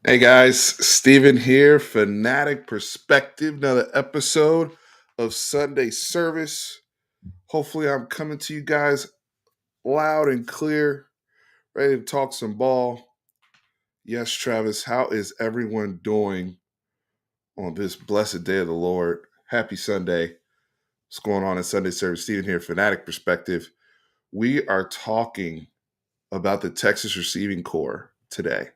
Hey guys, Steven here, Fanatic Perspective, another episode of Sunday Service. Hopefully, I'm coming to you guys loud and clear, ready to talk some ball. Yes, Travis, how is everyone doing on this blessed day of the Lord? Happy Sunday. What's going on in Sunday Service? Steven here, Fanatic Perspective. We are talking about the Texas receiving core today.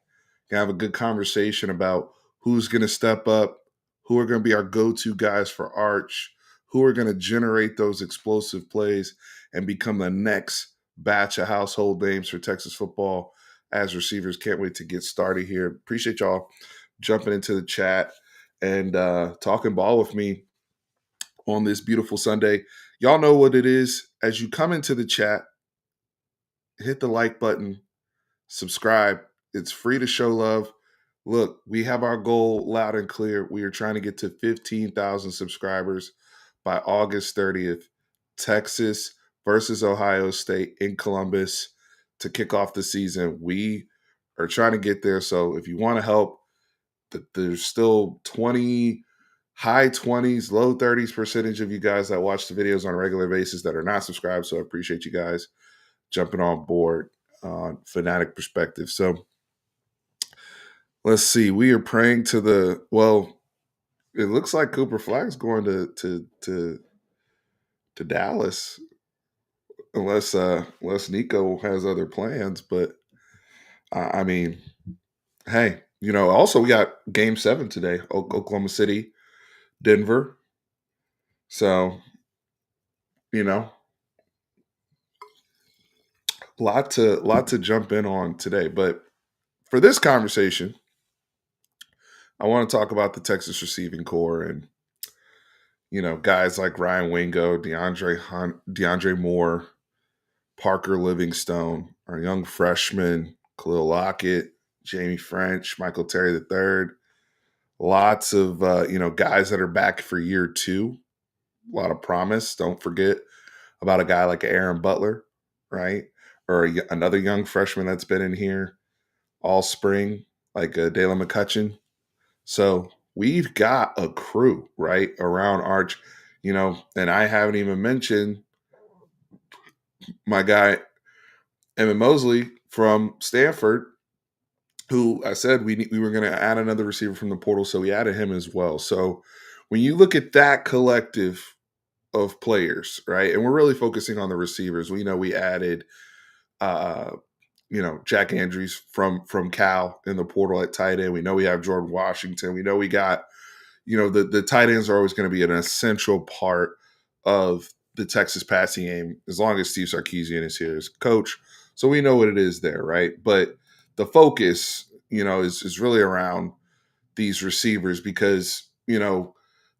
Gonna have a good conversation about who's going to step up, who are going to be our go-to guys for Arch, who are going to generate those explosive plays and become the next batch of household names for Texas football as receivers. Can't wait to get started here. Appreciate y'all jumping into the chat and talking ball with me on this beautiful Sunday. Y'all know what it is. As you come into the chat, hit the like button, subscribe. It's free to show love. Look, we have our goal loud and clear. We are trying to get to 15,000 subscribers by August 30th. Texas versus Ohio State in Columbus to kick off the season. We are trying to get there. So if you want to help, there's still high 20s, low 30s percentage of you guys that watch the videos on a regular basis that are not subscribed. So I appreciate you guys jumping on board on Fanatic Perspective. So let's see. We are praying to it looks like Cooper Flag's going to Dallas unless Nico has other plans. But I mean, hey, also we got Game 7 today, Oklahoma City, Denver. So you know, lot to jump in on today. But for this conversation, I want to talk about the Texas receiving core and guys like Ryan Wingo, DeAndre Hunt, DeAndre Moore, Parker Livingstone, our young freshman, Khalil Lockett, Jamie French, Michael Terry III. Lots of guys that are back for year two. A lot of promise. Don't forget about a guy like Aaron Butler, right? Or another young freshman that's been in here all spring, like Dalen McCutcheon. So we've got a crew, right, around Arch, and I haven't even mentioned my guy, Emmett Mosley from Stanford, who I said we were going to add another receiver from the portal, so we added him as well. So when you look at that collective of players, right, and we're really focusing on the receivers, we know we added, uh, Jack Andrews from Cal in the portal at tight end. We know we have Jordan Washington. We know we got, the tight ends are always going to be an essential part of the Texas passing game as long as Steve Sarkisian is here as coach. So we know what it is there, right? But the focus, is really around these receivers because, the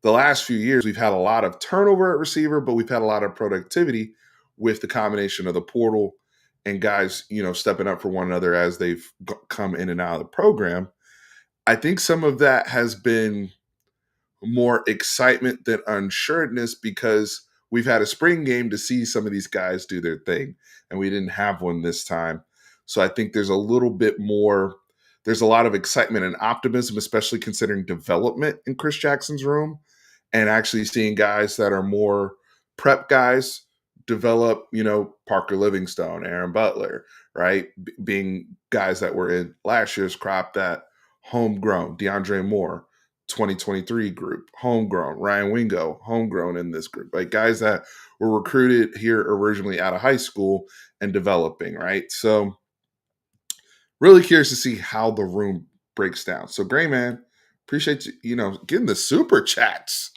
last few years we've had a lot of turnover at receiver, but we've had a lot of productivity with the combination of the portal and guys, stepping up for one another as they've come in and out of the program. I think some of that has been more excitement than unsureness because we've had a spring game to see some of these guys do their thing, and we didn't have one this time. So I think there's a little bit more, there's a lot of excitement and optimism, especially considering development in Chris Jackson's room and actually seeing guys that are more prep guys develop, Parker Livingstone, Aaron Butler, right? Being guys that were in last year's crop that homegrown, DeAndre Moore, 2023 group, homegrown, Ryan Wingo, homegrown in this group, like guys that were recruited here originally out of high school and developing, right? So really curious to see how the room breaks down. So Gray Man, appreciate you, getting the super chats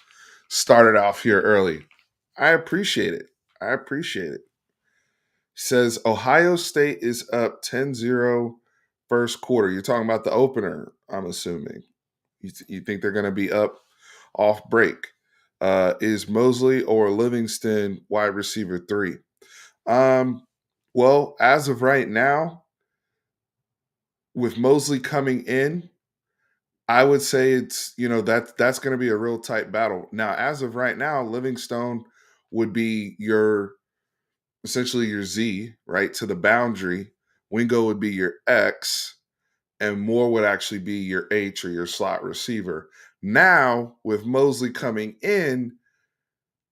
started off here early. I appreciate it. I appreciate it. Says Ohio State is up 10-0 first quarter. You're talking about the opener, I'm assuming. You think they're going to be up off break? Is Mosley or Livingston wide receiver 3? Well, as of right now, with Mosley coming in, I would say it's, that's going to be a real tight battle. Now, as of right now, Livingstone would be essentially your Z, right, to the boundary. Wingo would be your X, and Moore would actually be your H or your slot receiver. Now, with Mosley coming in,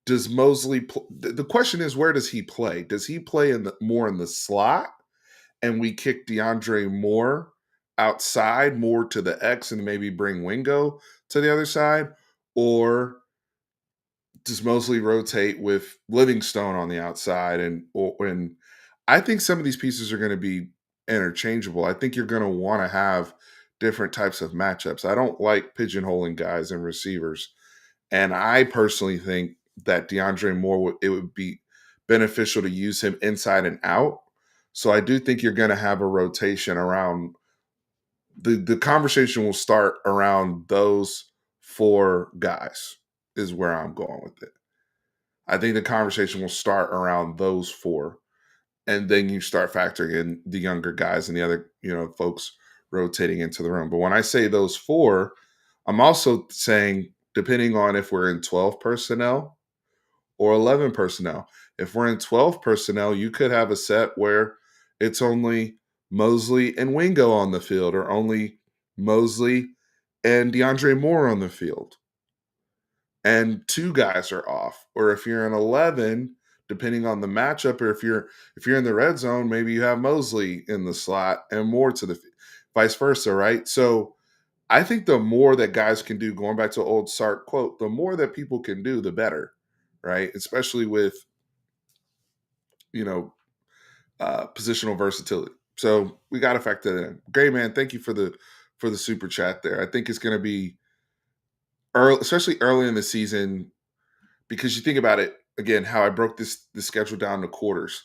does Mosley the question is, where does he play? Does he play more in the slot, and we kick DeAndre Moore outside, more to the X, and maybe bring Wingo to the other side? Or does Mosley rotate with Livingstone on the outside? And I think some of these pieces are going to be interchangeable. I think you're going to want to have different types of matchups. I don't like pigeonholing guys and receivers. And I personally think that DeAndre Moore it would be beneficial to use him inside and out. So I do think you're going to have a rotation around the conversation will start around those four guys is where I'm going with it. I think the conversation will start around those four, and then you start factoring in the younger guys and the other, folks rotating into the room. But when I say those four, I'm also saying depending on if we're in 12 personnel or 11 personnel. If we're in 12 personnel, you could have a set where it's only Mosley and Wingo on the field, or only Mosley and DeAndre Moore on the field, and two guys are off. Or if you're in 11, depending on the matchup, or if you're in the red zone, maybe you have Mosley in the slot and Moore to the vice versa, right? So I think the more that guys can do, going back to an old Sark quote, the more that people can do, the better, right? Especially with you know positional versatility. So we got to factor that in. Great, man. Thank you for the super chat there. I think it's going to be early, especially early in the season, because you think about it again, how I broke this schedule down to quarters.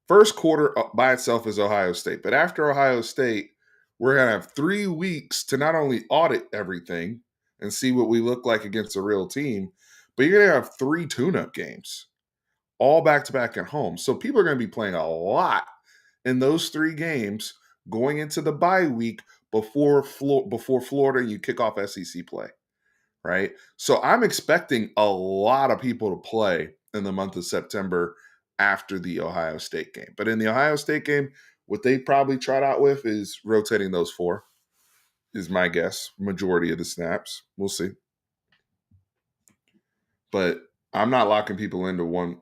First quarter by itself is Ohio State, but after Ohio State, we're gonna have 3 weeks to not only audit everything and see what we look like against a real team, but you're gonna have 3 tune-up games, all back to back at home. So people are gonna be playing a lot in those 3 games going into the bye week before Florida and you kick off SEC play, right? So I'm expecting a lot of people to play in the month of September after the Ohio State game. But in the Ohio State game, what they probably tried out with is rotating those four, is my guess. Majority of the snaps. We'll see. But I'm not locking people into one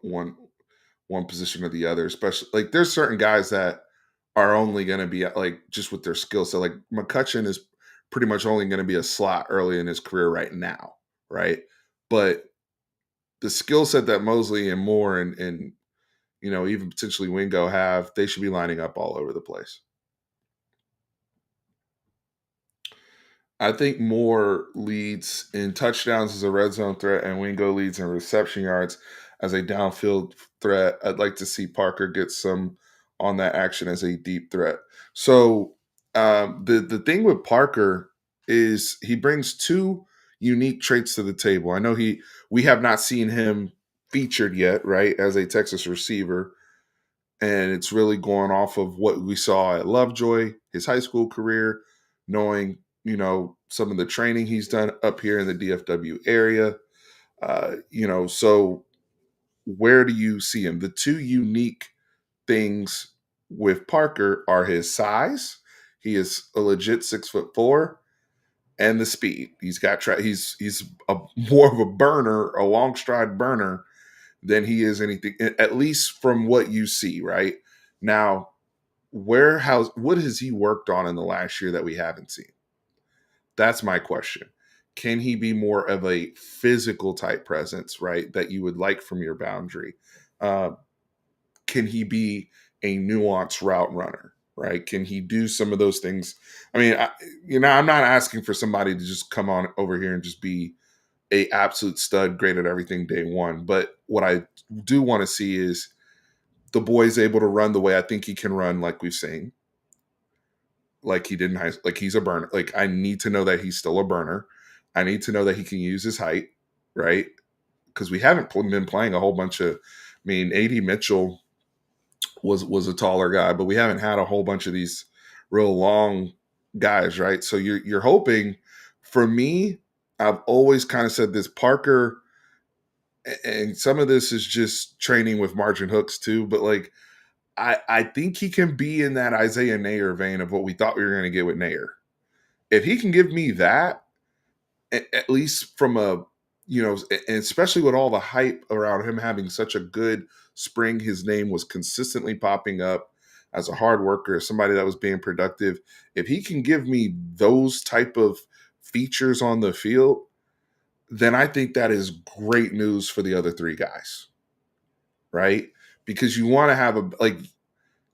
position or the other, especially like there's certain guys that are only going to be like just with their skill set. Like McCutcheon is pretty much only going to be a slot early in his career right now, right? But the skill set that Mosley and Moore and even potentially Wingo have, they should be lining up all over the place. I think Moore leads in touchdowns as a red zone threat, and Wingo leads in reception yards as a downfield threat. I'd like to see Parker get some on that action as a deep threat. So the thing with Parker is he brings two unique traits to the table. I know we have not seen him featured yet, right, as a Texas receiver, and it's really going off of what we saw at Lovejoy, his high school career, knowing some of the training he's done up here in the DFW area. So where do you see him? The two unique things with Parker are his size. He is a legit 6'4", and the speed. He's got he's a more of a burner, a long stride burner than he is anything, at least from what you see right now. What has he worked on in the last year that we haven't seen? That's my question. Can he be more of a physical type presence, right, that you would like from your boundary? Uh, can he be a nuanced route runner, right? Can he do some of those things? I mean, I'm not asking for somebody to just come on over here and just be a absolute stud, great at everything day one. But what I do want to see is the boy's able to run the way I think he can run, like we've seen, like he did in high school. Like he's a burner. Like I need to know that he's still a burner. I need to know that he can use his height, right? Because we haven't been playing a whole bunch of. I mean, AD Mitchell was a taller guy, but we haven't had a whole bunch of these real long guys, right? So you're hoping. For me, I've always kind of said this: Parker, and some of this is just training with margin hooks too, but like I think he can be in that Isaiah Nayer vein of what we thought we were going to get with Nayer. If he can give me that, at least from a, and especially with all the hype around him having such a good spring, his name was consistently popping up as a hard worker, as somebody that was being productive. If he can give me those type of features on the field, then I think that is great news for the other three guys, right? Because you want to have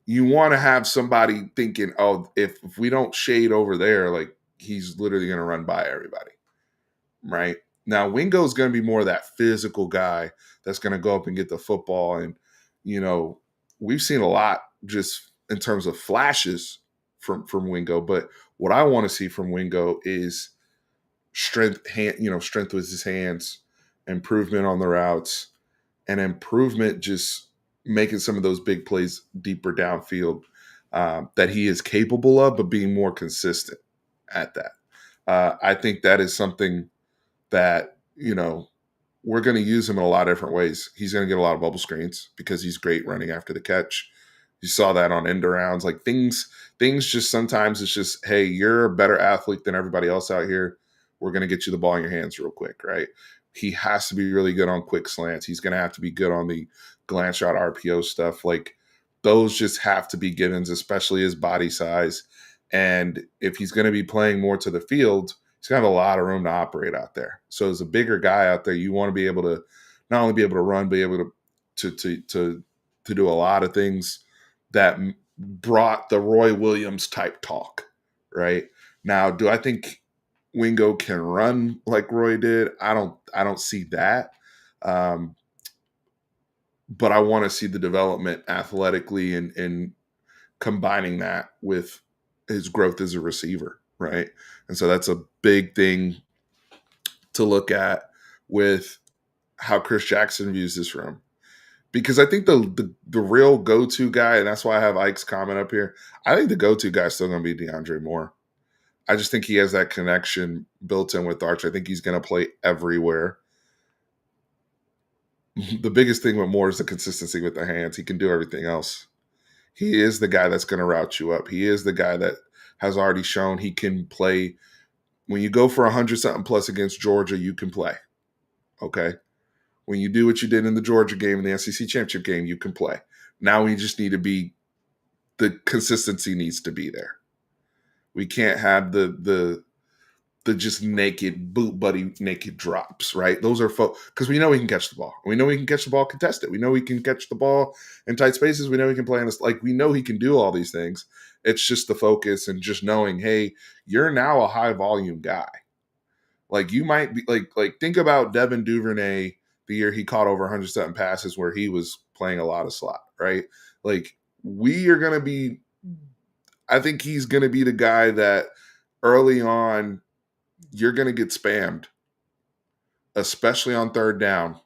you want to have somebody thinking, oh, if we don't shade over there, like he's literally going to run by everybody, right? Now, Wingo's going to be more of that physical guy that's going to go up and get the football. And, you know, we've seen a lot just in terms of flashes from Wingo. But what I want to see from Wingo is strength with his hands, improvement on the routes, and improvement just making some of those big plays deeper downfield that he is capable of, but being more consistent at that. I think that is something that, we're going to use him in a lot of different ways. He's going to get a lot of bubble screens because he's great running after the catch. You saw that on end arounds. Like things just sometimes it's just, hey, you're a better athlete than everybody else out here. We're going to get you the ball in your hands real quick, right? He has to be really good on quick slants. He's going to have to be good on the glance shot RPO stuff. Like those just have to be givens, especially his body size. And if he's going to be playing more to the field, he's going to have a lot of room to operate out there. So as a bigger guy out there, you want to be able to not only be able to run, be able to do a lot of things that brought the Roy Williams type talk, right? Now, do I think Wingo can run like Roy did? I don't see that. Um, but I want to see the development athletically and combining that with his growth as a receiver, right? And so that's a big thing to look at with how Chris Jackson views this room. Because I think the real go-to guy, and that's why I have Ike's comment up here, I think the go-to guy is still going to be DeAndre Moore. I just think he has that connection built in with Arch. I think he's going to play everywhere. The biggest thing with Moore is the consistency with the hands. He can do everything else. He is the guy that's going to route you up. He is the guy that has already shown he can play. When you go for 100-something plus against Georgia, you can play. Okay? When you do what you did in the Georgia game, in the SEC championship game, you can play. Now we just need to be, the consistency needs to be there. We can't have the just naked boot buddy naked drops, right? Those are because we know he can catch the ball. We know he can catch the ball contested. We know he can catch the ball in tight spaces. We know he can play in this. Like we know he can do all these things. It's just the focus and just knowing, hey, you're now a high volume guy. Like you might be like think about Devin Duvernay the year he caught over 107 passes where he was playing a lot of slot, right? Like we are going to be, I think he's going to be the guy that early on you're going to get spammed, especially on third down.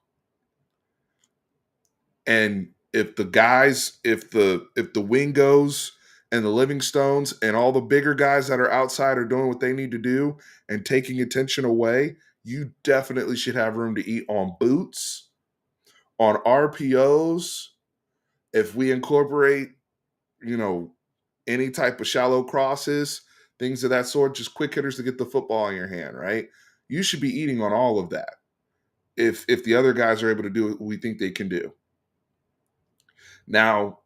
And if the guys, if the Wingos and the Livingstones and all the bigger guys that are outside are doing what they need to do and taking attention away, you definitely should have room to eat on boots, on RPOs. If we incorporate, any type of shallow crosses, things of that sort, just quick hitters to get the football in your hand, right? You should be eating on all of that. If the other guys are able to do what we think they can do. Now,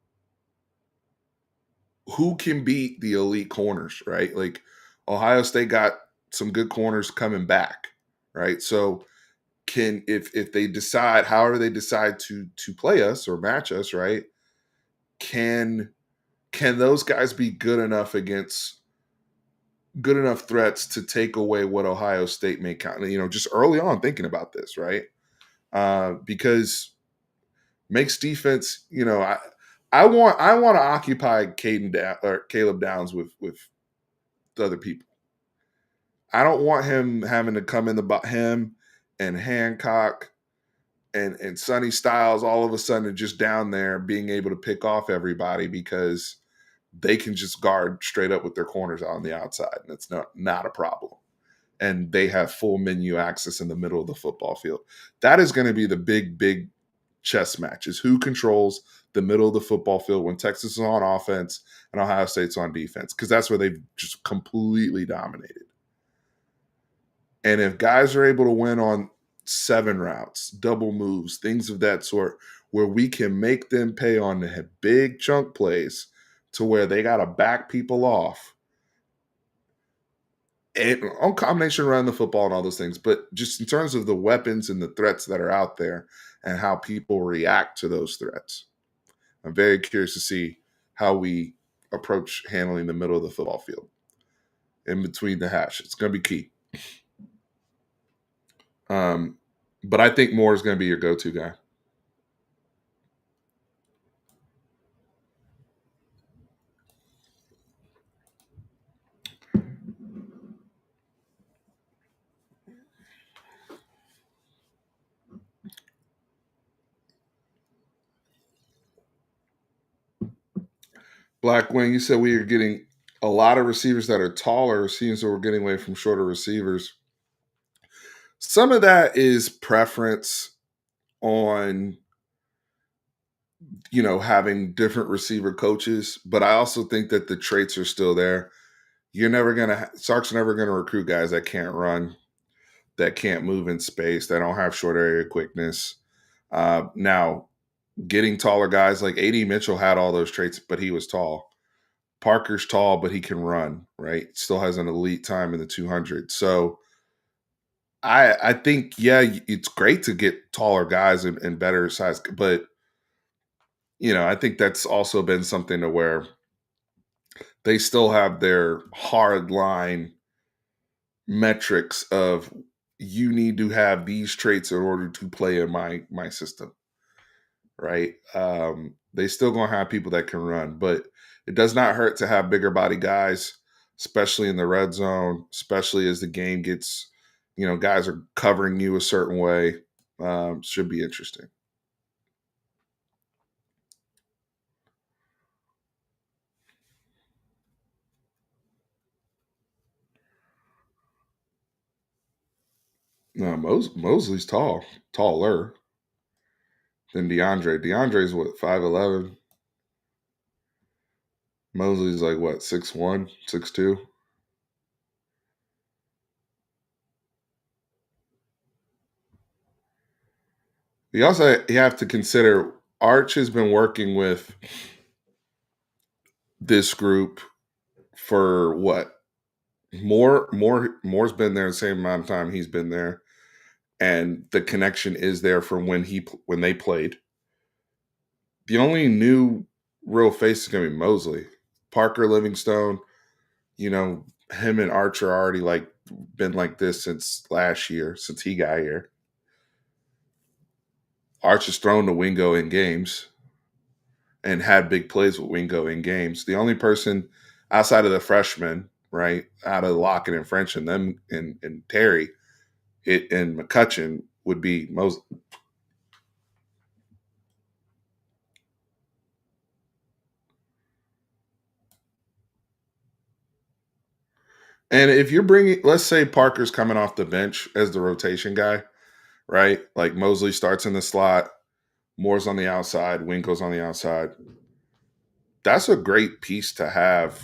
who can beat the elite corners, right? Like Ohio State got some good corners coming back, right? So can if they decide, however they decide to play us or match us, right? Can those guys be good enough threats to take away what Ohio State may count? Just early on thinking about this, right? Because makes defense, I want to occupy Caleb Downs with the other people. I don't want him having to come in him and Hancock and Sonny Styles all of a sudden just down there being able to pick off everybody because they can just guard straight up with their corners on the outside, and it's not a problem. And they have full menu access in the middle of the football field. That is going to be the big chess match, is who controls the middle of the football field when Texas is on offense and Ohio State's on defense, because that's where they've just completely dominated. And if guys are able to win on 7 routes, double moves, things of that sort, where we can make them pay on the big chunk plays to where they got to back people off and on combination around the football and all those things, but just in terms of the weapons and the threats that are out there and how people react to those threats. I'm very curious to see how we approach handling the middle of the football field in between the hash. It's going to be key. Um, but I think Moore is going to be your go-to guy. Black Wing, you said we are getting a lot of receivers that are taller. Seems that we're getting away from shorter receivers. Some of that is preference on having different receiver coaches, but I also think that the traits are still there. You're never gonna Sark's never gonna recruit guys that can't run, that can't move in space, that don't have short area quickness. Now, getting taller guys like AD Mitchell had all those traits, but he was tall. Parker's tall, but he can run, right? Still has an elite time in the 200. So I think, yeah, it's great to get taller guys and better size, but I think that's also been something to where they still have their hard line metrics of you need to have these traits in order to play in my system, right? They still gonna have people that can run, but it does not hurt to have bigger body guys, especially in the red zone, especially as the game gets, guys are covering you a certain way. Should be interesting. No, Mosley's taller than DeAndre. DeAndre's what, 5'11". Mosley's like what, 6'1", 6'2". You have to consider Arch has been working with this group for what? Moore's been there the same amount of time he's been there, and the connection is there from when they played. The only new real face is going to be Mosley. Parker Livingstone, you know, him and Archer already like been like this since last year, since he got here. Arch has thrown to Wingo in games and had big plays with Wingo in games. The only person outside of the freshmen, right, out of Lockett and French and them and Terry, and McCutcheon would be most. And if you're bringing, let's say Parker's coming off the bench as the rotation guy, right? Like Mosley starts in the slot, Moore's on the outside, Wingo's on the outside. That's a great piece to have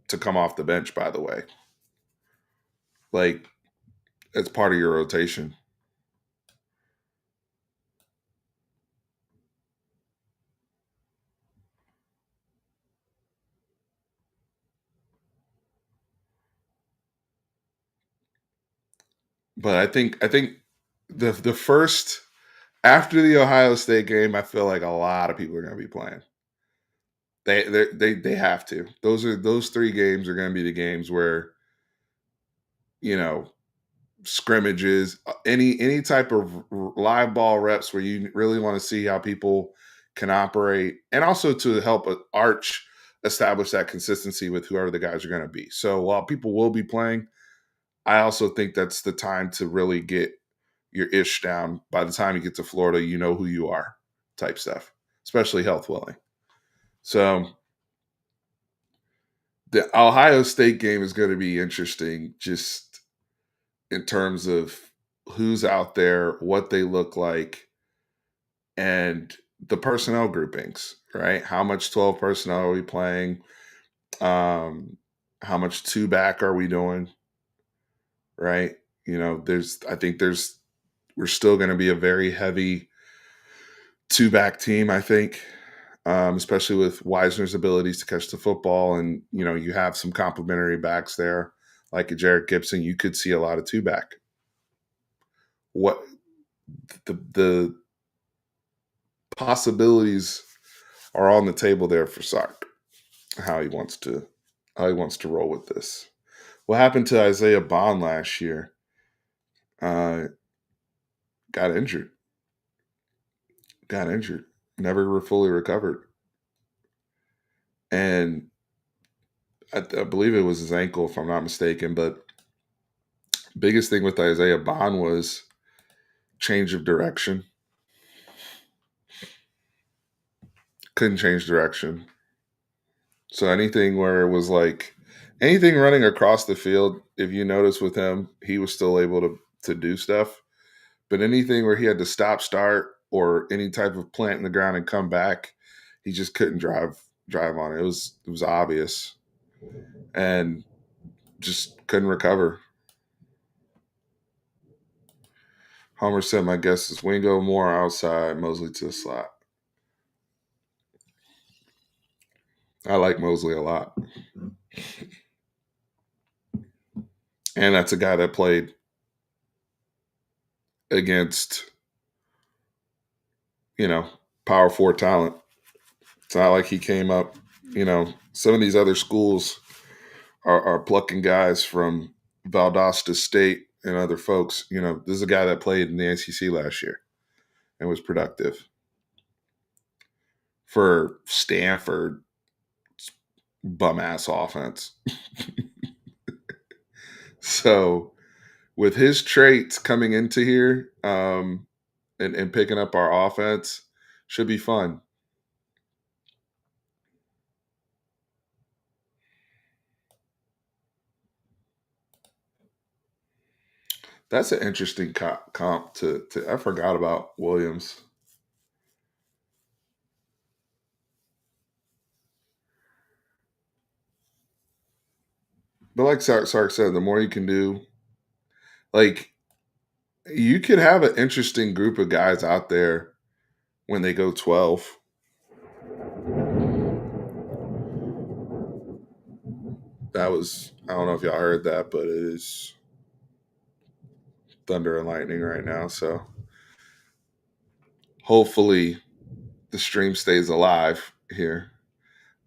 to come off the bench, by the way. Like, it's part of your rotation. But I think the first after the Ohio State game, I feel like a lot of people are going to be playing. They have to. Those 3 games are going to be the games where you know scrimmages, any type of live ball reps where you really want to see how people can operate, and also to help Arch establish that consistency with whoever the guys are going to be. So while people will be playing, I also think that's the time to really get your ish down. By the time you get to Florida, you know who you are, type stuff, especially health willing. So the Ohio State game is going to be interesting, just in terms of who's out there, what they look like, and the personnel groupings, right? How much 12 personnel are we playing? How much two back are we doing? right? I think we're still going to be a very heavy two back team, I think, especially with Wisner's abilities to catch the football. And, you have some complementary backs there, like a Jarrett Gibson. You could see a lot of two back. What the possibilities are on the table there for Sark, how he wants to roll with this. What happened to Isaiah Bond last year? Uh, got injured. Got injured. Never fully recovered. And I believe it was his ankle, if I'm not mistaken. But biggest thing with Isaiah Bond was change of direction. Couldn't change direction. So anything where it was like anything running across the field, if you notice with him, he was still able to do stuff. But anything where he had to stop, start, or any type of plant in the ground and come back, he just couldn't drive on it. It was obvious, and just couldn't recover. Homer said, "My guess is Wingo more outside, Mosley to the slot." I like Mosley a lot, and that's a guy that played against power four talent. It's not like he came up. Some of these other schools are plucking guys from Valdosta State and other folks. This is a guy that played in the ACC last year and was productive for Stanford bum ass offense. So with his traits coming into here and picking up our offense, should be fun. That's an interesting comp to. I forgot about Williams. But like Sark said, the more you can do, like you could have an interesting group of guys out there when they go 12. That was, I don't know if y'all heard that, but it is thunder and lightning right now. So hopefully the stream stays alive here.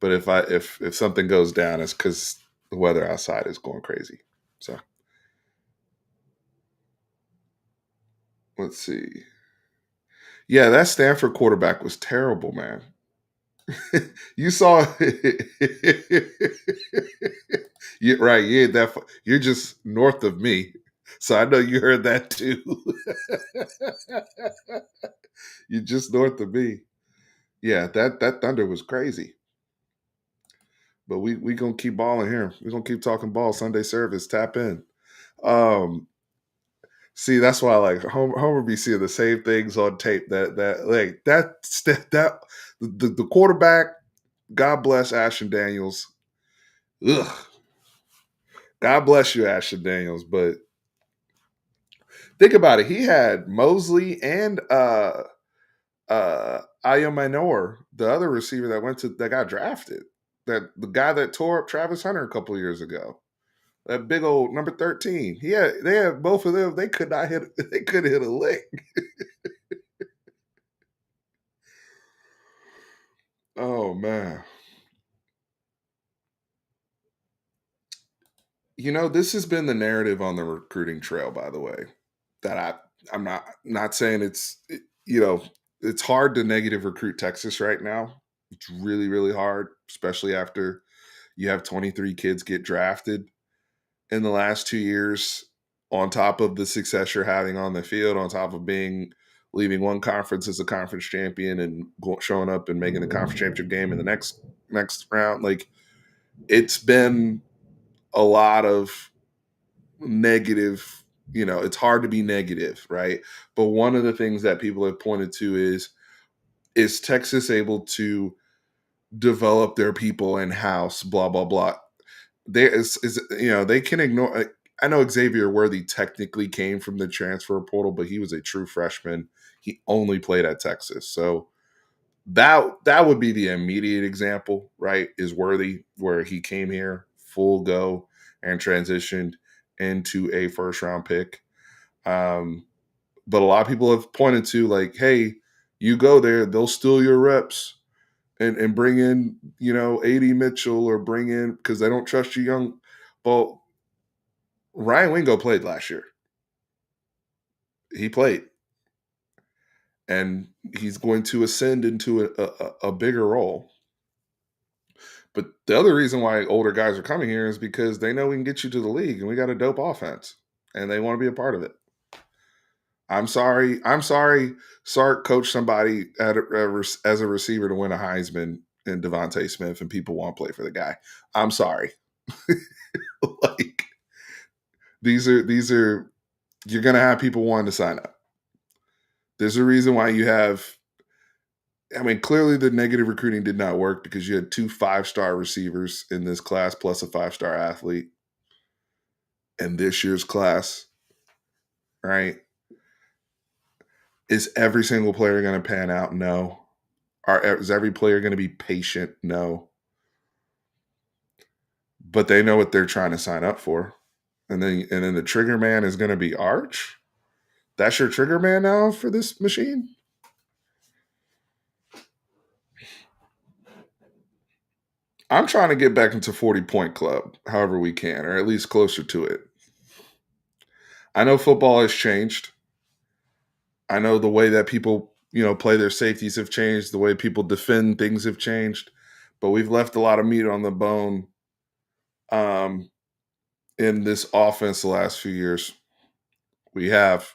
But if something goes down, it's because the weather outside is going crazy. So let's see. Yeah, that Stanford quarterback was terrible, man. You saw you right, you ain't that you're just north of me. So I know you heard that too. You're just north of me. Yeah, that thunder was crazy. But we gonna keep balling here. We're gonna keep talking ball. Sunday service, tap in. Um, see, that's why I like Homer be seeing the same things on tape. That the quarterback. God bless Ashton Daniels. Ugh. God bless you, Ashton Daniels. But think about it. He had Mosley and Aya Minor, the other receiver that got drafted. That the guy that tore up Travis Hunter a couple of years ago. That big old number 13. They had both of them. They could not hit they couldn't hit a lick. Oh man. This has been the narrative on the recruiting trail, by the way. That I'm not saying you know, it's hard to negative recruit Texas right now. It's really, really hard, especially after you have 23 kids get drafted in the last 2 years, on top of the success you're having on the field, on top of leaving one conference as a conference champion and showing up and making the conference championship game in the next round. Like, it's been a lot of negative. It's hard to be negative, right? But one of the things that people have pointed to is Texas able to develop their people in house? Blah blah blah. There is they can ignore. I know Xavier Worthy technically came from the transfer portal, but he was a true freshman. He only played at Texas. So that would be the immediate example, right? Is Worthy, where he came here full go and transitioned into a first round pick. But a lot of people have pointed to, like, hey, you go there, they'll steal your reps and bring in, AD Mitchell, or bring in, because they don't trust you young. Well, Ryan Wingo played last year. He played, and he's going to ascend into a bigger role. But the other reason why older guys are coming here is because they know we can get you to the league, and we got a dope offense, and they want to be a part of it. I'm sorry. Sark coached somebody as a receiver to win a Heisman in Devontae Smith, and people want to play for the guy. I'm sorry. Like, these are you're gonna have people wanting to sign up. There's a reason why you have. I mean, clearly the negative recruiting did not work, because you had 2 5-star receivers in this class plus a 5-star athlete in this year's class, right? Is every single player going to pan out? No. Is every player going to be patient? No. But they know what they're trying to sign up for. And then the trigger man is going to be Arch. That's your trigger man now for this machine? I'm trying to get back into 40-point club however we can, or at least closer to it. I know football has changed. I know the way that people, play their safeties have changed. The way people defend things have changed. But we've left a lot of meat on the bone in this offense the last few years. We have.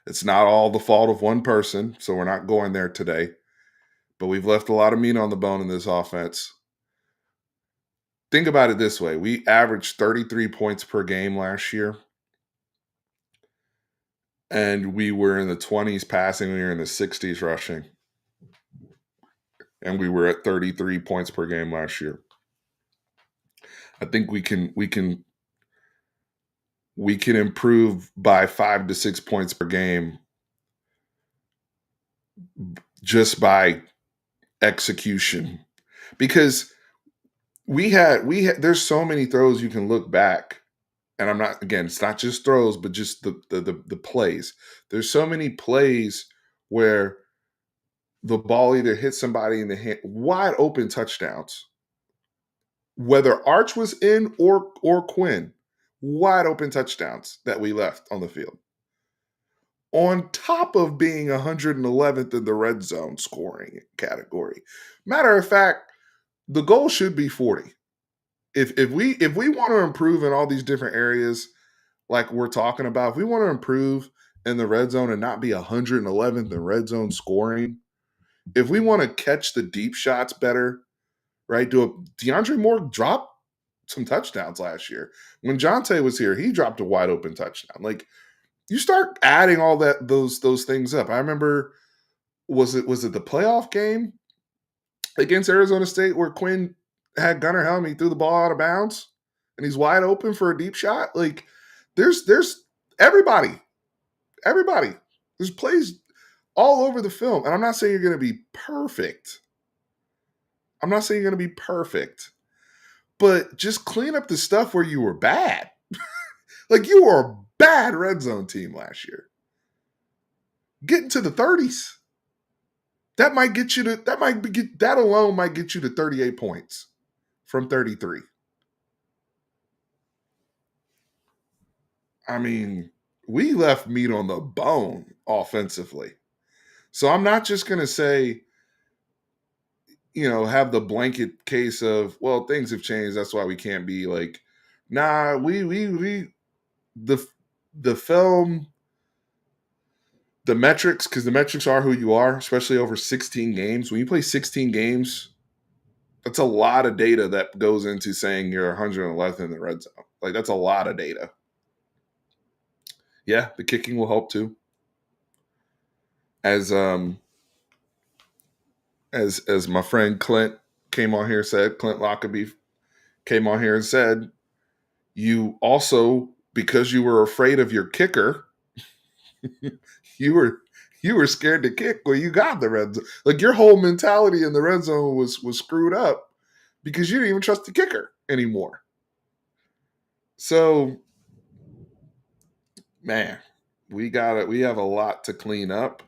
It's not all the fault of one person, so we're not going there today. But we've left a lot of meat on the bone in this offense. Think about it this way. We averaged 33 points per game last year. And we were in the 20s passing. We were in the 60s rushing. And we were at 33 points per game last year. I think we can improve by 5 to 6 points per game just by execution, because we had there's so many throws you can look back, and I'm not, again, it's not just throws, but just the plays. There's so many plays where the ball either hit somebody in the hand, wide open touchdowns, whether Arch was in or Quinn, wide open touchdowns that we left on the field, on top of being 111th in the red zone scoring category. Matter of fact, the goal should be 40. If we want to improve in all these different areas, like we're talking about, if we want to improve in the red zone and not be 111th in red zone scoring, if we want to catch the deep shots better, right? DeAndre Moore dropped some touchdowns last year. When Jonte was here, he dropped a wide open touchdown. Like, you start adding all those things up. I remember, was it the playoff game against Arizona State where Quinn had Gunnar Helm, he threw the ball out of bounds and he's wide open for a deep shot? Like, there's everybody. There's plays all over the film. And I'm not saying you're going to be perfect. But just clean up the stuff where you were bad. Like, you were a bad red zone team last year. Get into the 30s. That alone might get you to 38 points from 33. I mean, we left meat on the bone offensively. So I'm not just going to say, have the blanket case of, well, things have changed, that's why we can't be like, nah, the film, the metrics, because the metrics are who you are, especially over 16 games. When you play 16 games, that's a lot of data that goes into saying you're 111th in the red zone. Like, that's a lot of data. Yeah, the kicking will help too. As my friend Clint Lockaby came on here and said, you also, because you were afraid of your kicker, you were you were scared to kick when you got the red zone. Like your whole mentality in the red zone was screwed up because you didn't even trust the kicker anymore. So, man, we have a lot to clean up,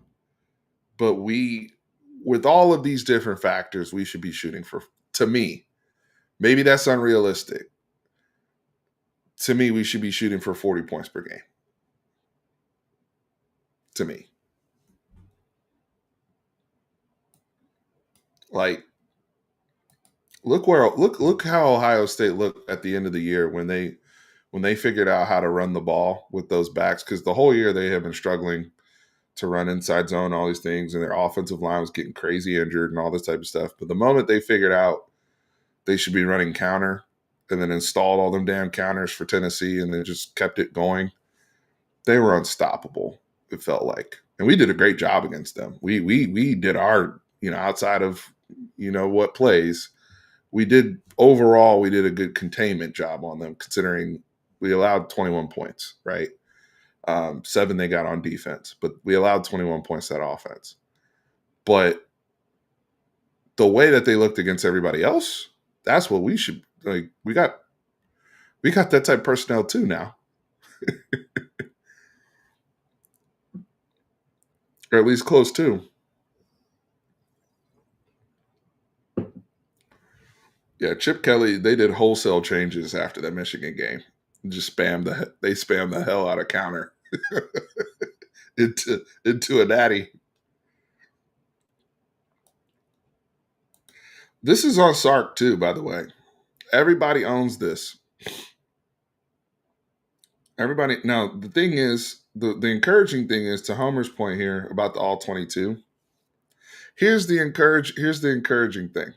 but we with all of these different factors, we should be shooting for, to me, maybe that's unrealistic. To me, we should be shooting for 40 points per game. To me. Like look how Ohio State looked at the end of the year when they figured out how to run the ball with those backs, because the whole year they have been struggling to run inside zone, all these things, and their offensive line was getting crazy injured and all this type of stuff. But the moment they figured out they should be running counter and then installed all them damn counters for Tennessee and then just kept it going, they were unstoppable, it felt like. And we did a great job against them. We did our, outside of, what plays, we did overall, we did a good containment job on them, considering we allowed 21 points, right? 7 they got on defense, but we allowed 21 points to that offense. But the way that they looked against everybody else, that's what we should like. We got that type of personnel too now, or at least close to. Yeah, Chip Kelly, they did wholesale changes after that Michigan game. Just they spammed the hell out of counter into a natty. This is on Sark too, by the way. Everybody owns this. Everybody now the thing is the encouraging thing is, to Homer's point here about the all 22. Here's the encouraging thing.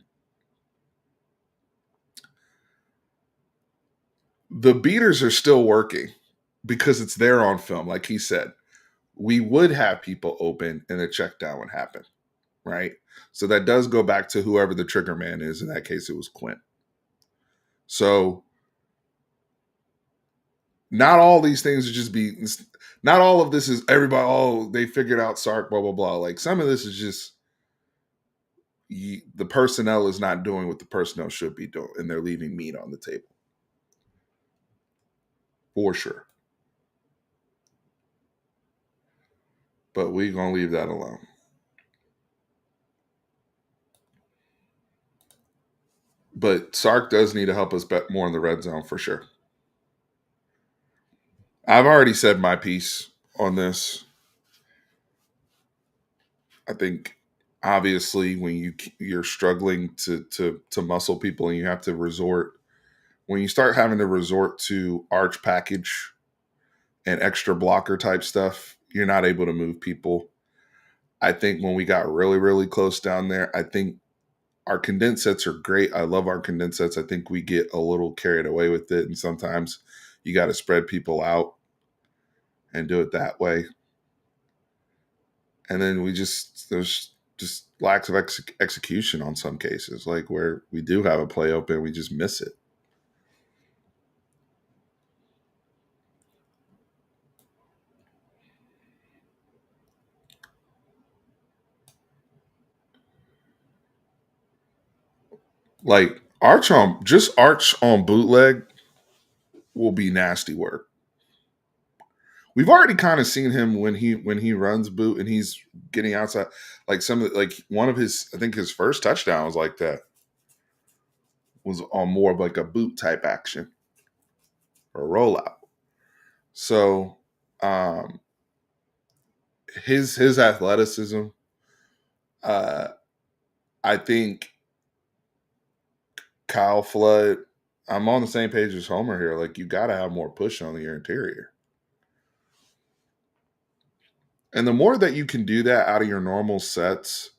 The beaters are still working because it's there on film. Like he said, we would have people open and the check down would happen, right? So that does go back to whoever the trigger man is. In that case, it was Quint. So not all these things are just not all of this is everybody, oh, they figured out Sark, blah, blah, blah. Like some of this is just the personnel is not doing what the personnel should be doing, and they're leaving meat on the table. For sure. But we're going to leave that alone. But Sark does need to help us bet more in the red zone for sure. I've already said my piece on this. I think obviously when you're struggling to muscle people and you have to when you start having to resort to arch package and extra blocker type stuff, you're not able to move people. I think when we got really, really close down there, I think our condensed sets are great. I love our condensed sets. I think we get a little carried away with it, and sometimes you got to spread people out and do it that way. And then there's just lacks of execution on some cases, like where we do have a play open, we just miss it. Like arch on bootleg will be nasty work. We've already kind of seen him when he runs boot and he's getting outside. Like one of his, I think his first touchdown was like that. Was on more of like a boot type action or a rollout. So his athleticism, I think Kyle Flood, I'm on the same page as Homer here. Like you got to have more push on your interior. And the more that you can do that out of your normal sets,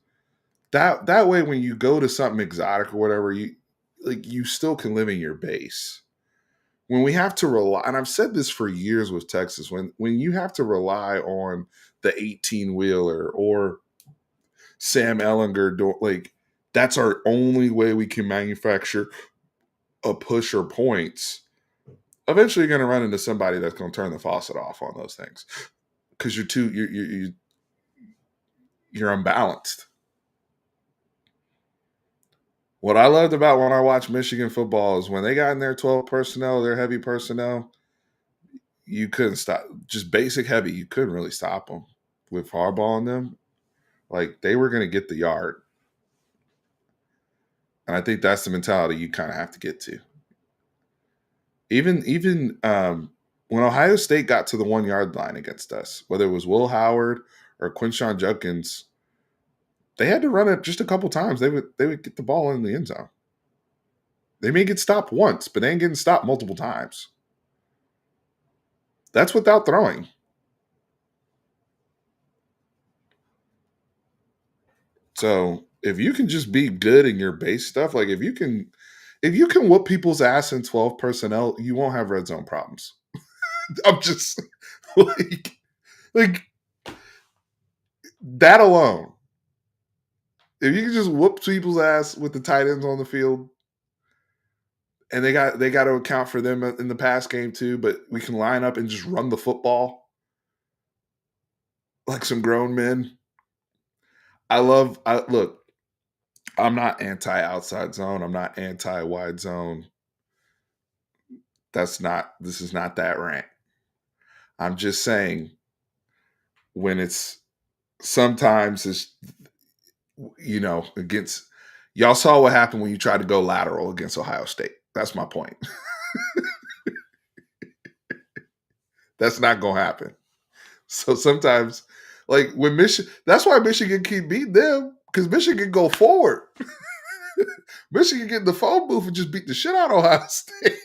that way when you go to something exotic or whatever, you still can live in your base. When we have to rely, and I've said this for years with Texas, when you have to rely on the 18 wheeler or Sam Ellinger, like that's our only way we can manufacture a push or points. eventually you're going to run into somebody that's going to turn the faucet off on those things because you're unbalanced. What I loved about when I watched Michigan football is when they got in their 12 personnel, their heavy personnel, you couldn't stop. Just basic heavy, you couldn't really stop them with Harbaugh on them. Like they were going to get the yard, and I think that's the mentality you kind of have to get to. Even when Ohio State got to the 1 yard line against us, whether it was Will Howard or Quinshawn Judkins, they had to run it just a couple times. They would get the ball in the end zone. They may get stopped once, but they ain't getting stopped multiple times. That's without throwing. So if you can just be good in your base stuff, like if you can whoop people's ass in 12 personnel, you won't have red zone problems. I'm just like that alone. If you can just whoop people's ass with the tight ends on the field, and they got to account for them in the pass game too, but we can line up and just run the football like some grown men. I look, I'm not anti outside zone. I'm not anti wide zone. This is not that rant. I'm just saying when it's sometimes it's against y'all saw what happened when you tried to go lateral against Ohio State. That's my point. That's not gonna happen. So sometimes, like when Michigan, that's why Michigan keep beating them because Michigan go forward. Michigan get in the phone booth and just beat the shit out of Ohio State.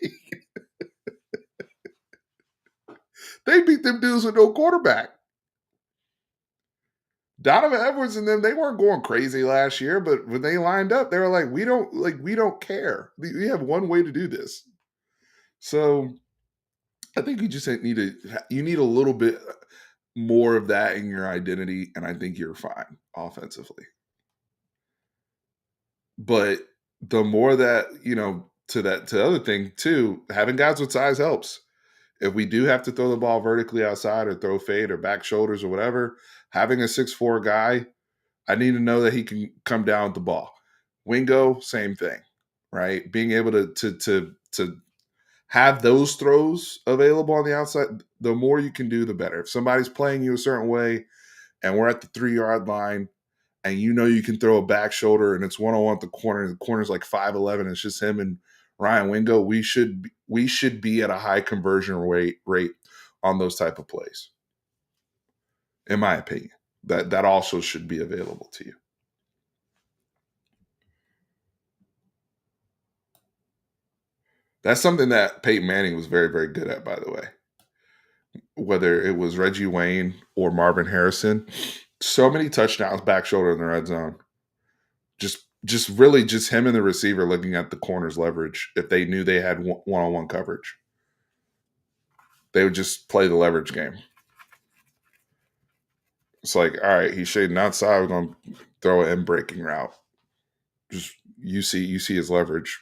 They beat them dudes with no quarterback. Donovan Edwards and them, they weren't going crazy last year, but when they lined up, they were like, we don't care. We have one way to do this. So I think you just need a little bit more of that in your identity, and I think you're fine offensively. But the more that, to the other thing too, having guys with size helps. If we do have to throw the ball vertically outside or throw fade or back shoulders or whatever, having a 6'4" guy, I need to know that he can come down with the ball. Wingo, same thing, right? Being able to have those throws available on the outside, the more you can do, the better. If somebody's playing you a certain way and we're at the 3 yard line and you can throw a back shoulder and it's one on one at the corner, and the corner's like 5'11", it's just him and Ryan Wingo, we should be at a high conversion rate on those type of plays. In my opinion. That also should be available to you. That's something that Peyton Manning was very, very good at, by the way. Whether it was Reggie Wayne or Marvin Harrison, so many touchdowns back shoulder in the red zone. Just really just him and the receiver looking at the corner's leverage. If they knew they had one-on-one coverage, they would just play the leverage game. It's like, all right, he's shading outside. We're going to throw an in breaking route. Just you see his leverage.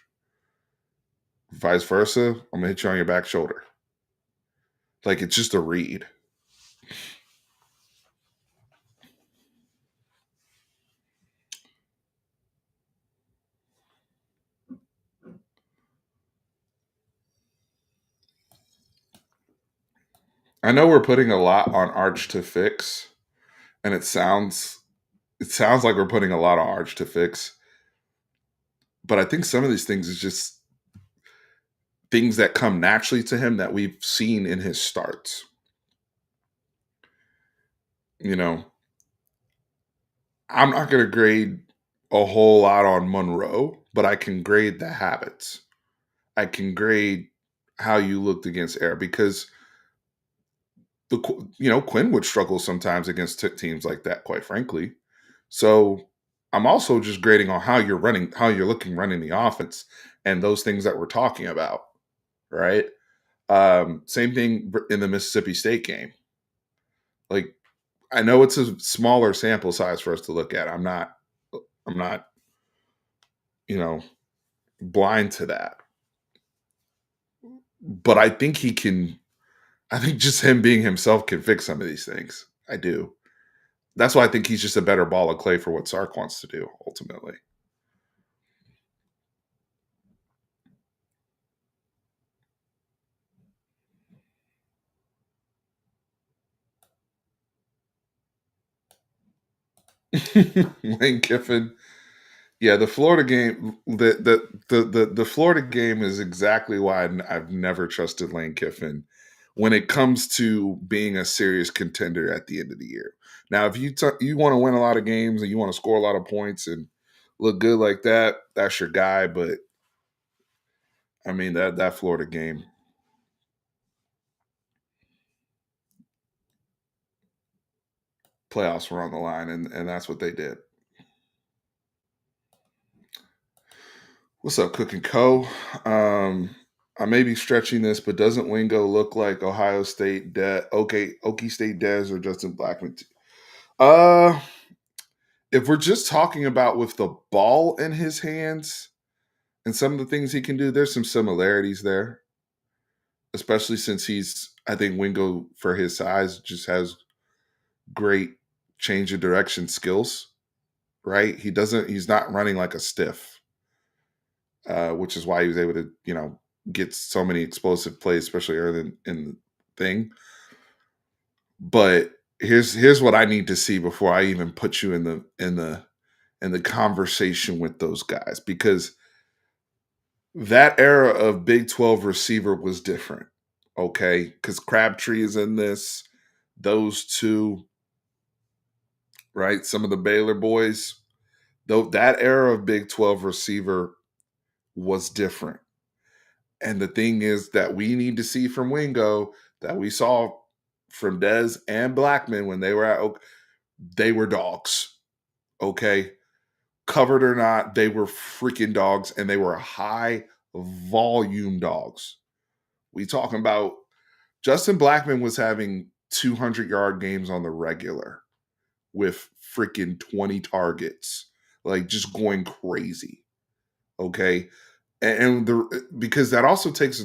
Vice versa, I'm gonna hit you on your back shoulder. Like it's just a read. I know we're putting a lot on Arch to fix, and it sounds like we're putting a lot on Arch to fix. But I think some of these things is just things that come naturally to him that we've seen in his starts. You know, I'm not going to grade a whole lot on Monroe, but I can grade the habits. I can grade how you looked against air because Quinn would struggle sometimes against teams like that, quite frankly. So I'm also just grading on how you're looking running the offense and those things that we're talking about, right? Same thing in the Mississippi State game. Like I know it's a smaller sample size for us to look at. I'm not, you know, blind to that. but I think he can. I think just him being himself can fix some of these things. I do. That's why I think he's just a better ball of clay for what Sark wants to do ultimately. Lane Kiffin. Yeah, the Florida game, the Florida game is exactly why I've never trusted Lane Kiffin when it comes to being a serious contender at the end of the year. Now, if you want to win a lot of games and you want to score a lot of points and look good like that, that's your guy. But I mean that Florida game, playoffs were on the line, and that's what they did. What's up, Cook and Co? I may be stretching this, but doesn't Wingo look like Ohio State okay, Okie State Dez or Justin Blackman? Uh, if we're just talking about with the ball in his hands and some of the things he can do, there's some similarities there, especially since I think Wingo for his size just has great change of direction skills, right? He's not running like a stiff, which is why he was able to, get so many explosive plays, especially early in the thing. But here's what I need to see before I even put you in the conversation with those guys, because that era of Big 12 receiver was different. Okay, because Crabtree is in this, those two, right? Some of the Baylor boys, though that era of Big 12 receiver was different. And the thing is that we need to see from Wingo that we saw from Dez and Blackman when they were at Oak, they were dogs. Okay. Covered or not, they were freaking dogs, and they were high volume dogs. We talking about Justin Blackman was having 200-yard games on the regular with freaking 20 targets, like just going crazy. Okay. And because that also takes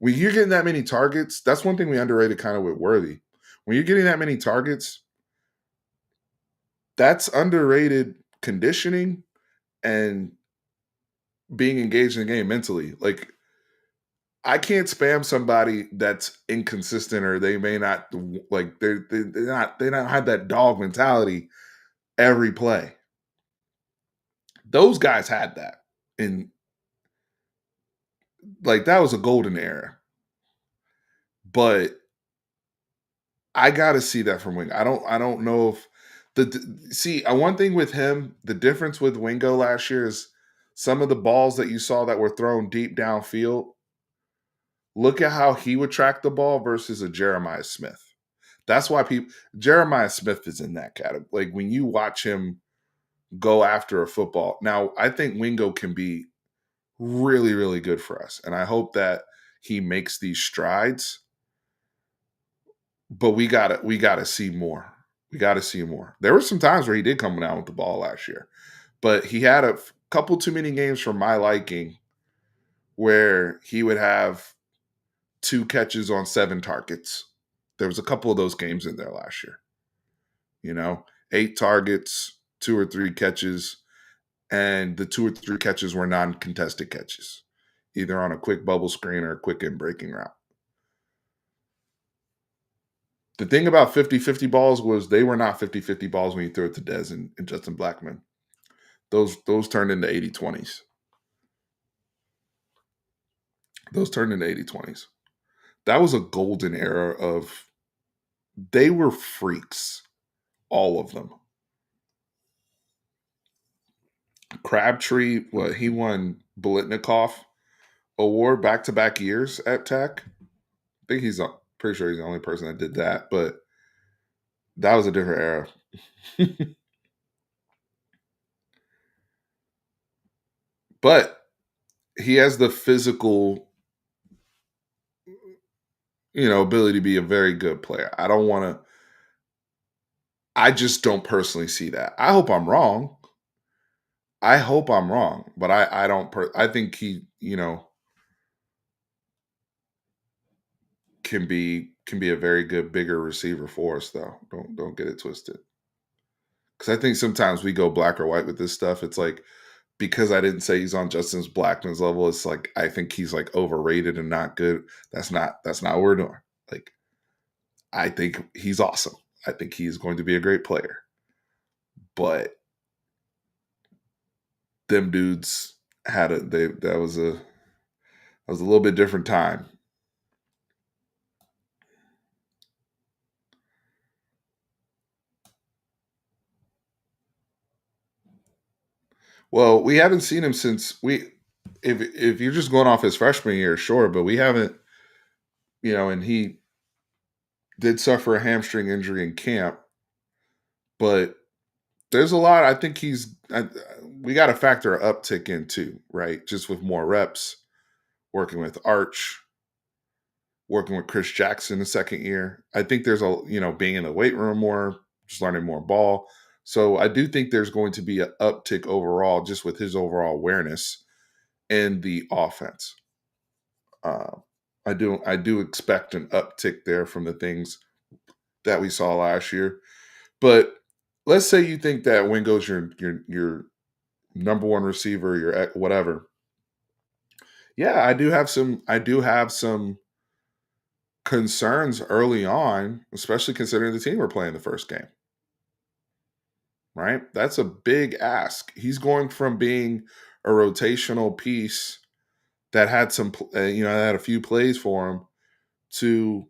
when you're getting that many targets, that's one thing we underrated kind of with Worthy. When you're getting that many targets, that's underrated conditioning and being engaged in the game mentally. Like, I can't spam somebody that's inconsistent, or they may not like they don't have that dog mentality every play. Those guys had that, and like that was a golden era. But I got to see that from Wingo. I don't know if see, one thing with him, the difference with Wingo last year is some of the balls that you saw that were thrown deep downfield. Look at how he would track the ball versus a Jeremiah Smith. That's why Jeremiah Smith is in that category. Like when you watch him go after a football. Now, I think Wingo can be really, really good for us. And I hope that he makes these strides. But we gotta see more. We gotta see more. There were some times where he did come down with the ball last year, but he had a couple too many games for my liking where he would have 2 catches on 7 targets. There was a couple of those games in there last year. 8 targets, 2 or 3 catches, and the 2 or 3 catches were non-contested catches, either on a quick bubble screen or a quick in breaking route. The thing about 50-50 balls was they were not 50-50 balls when you threw it to Dez and Justin Blackman. Those turned into 80-20s. Those turned into 80-20s. That was a golden era of they were freaks, all of them. Crabtree, what he won Bolitnikoff award back-to-back years at Tech. I think pretty sure he's the only person that did that, but that was a different era. But he has the physical, ability to be a very good player. I just don't personally see that. I hope I'm wrong. But I don't I think he, can be a very good bigger receiver for us though. Don't get it twisted. Because I think sometimes we go black or white with this stuff. It's like because I didn't say he's on Justin's Blackman's level, it's like I think he's like overrated and not good. That's not what we're doing. Like I think he's awesome. I think he's going to be a great player. But them dudes had a they that was a little bit different time. Well, we haven't seen him since we if you're just going off his freshman year, sure, but we haven't, and he did suffer a hamstring injury in camp, but there's a lot. I think we got to factor an uptick in too, right? Just with more reps, working with Arch, working with Chris Jackson the second year. I think there's being in the weight room more, just learning more ball. So I do think there's going to be an uptick overall, just with his overall awareness in the offense. Uh, I do expect an uptick there from the things that we saw last year. But let's say you think that Wingo's your number one receiver, your whatever. Yeah, I do have some concerns early on, especially considering the team we're playing the first game. Right? That's a big ask. He's going from being a rotational piece that had had a few plays for him to,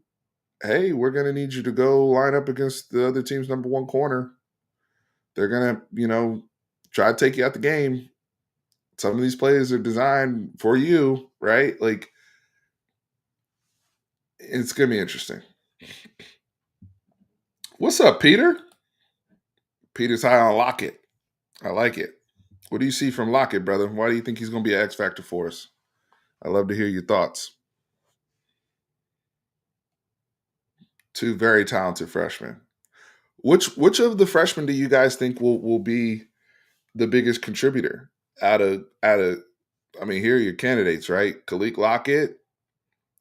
hey, we're going to need you to go line up against the other team's number one corner. They're going to, try to take you out the game. Some of these plays are designed for you, right? Like, it's going to be interesting. What's up, Peter? Peter's high on Lockett. I like it. What do you see from Lockett, brother? Why do you think he's going to be an X factor for us? I love to hear your thoughts. Two very talented freshmen. Which of the freshmen do you guys think will be the biggest contributor out of I mean, here are your candidates, right? Khalid Lockett,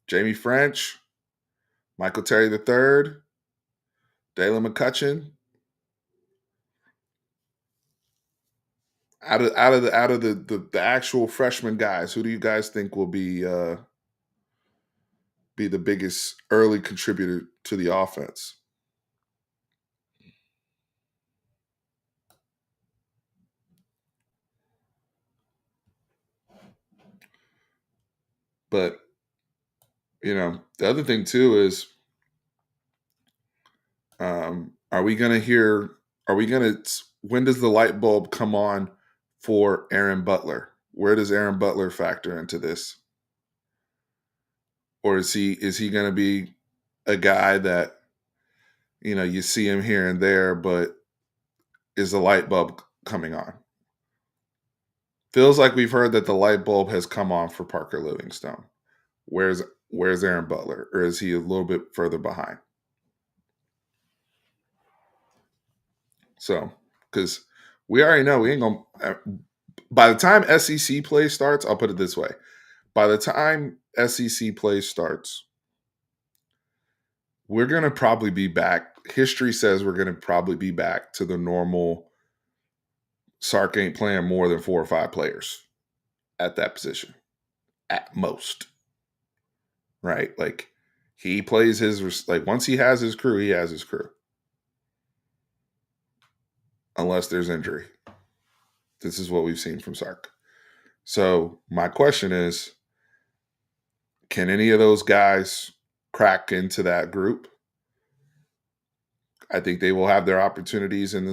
Jamie French, Michael Terry III, Dalen McCutcheon. Out of the actual freshman guys, who do you guys think will be the biggest early contributor to the offense? But the other thing too is, are we going to hear? Are we going to? When does the light bulb come on for Aaron Butler? Where does Aaron Butler factor into this? Or is he going to be a guy that you see him here and there, but is the light bulb coming on? Feels like we've heard that the light bulb has come on for Parker Livingstone. Where's Aaron Butler, or is he a little bit further behind? So, because we already know we ain't gonna. By the time SEC play starts, I'll put it this way: by the time SEC play starts, we're gonna probably be back. History says we're gonna probably be back to the normal. Sark ain't playing more than 4 or 5 players at that position, at most. Right? Like he plays his like once he has his crew, he has his crew. Unless there's injury. This is what we've seen from Sark. So my question is, can any of those guys crack into that group? I think they will have their opportunities in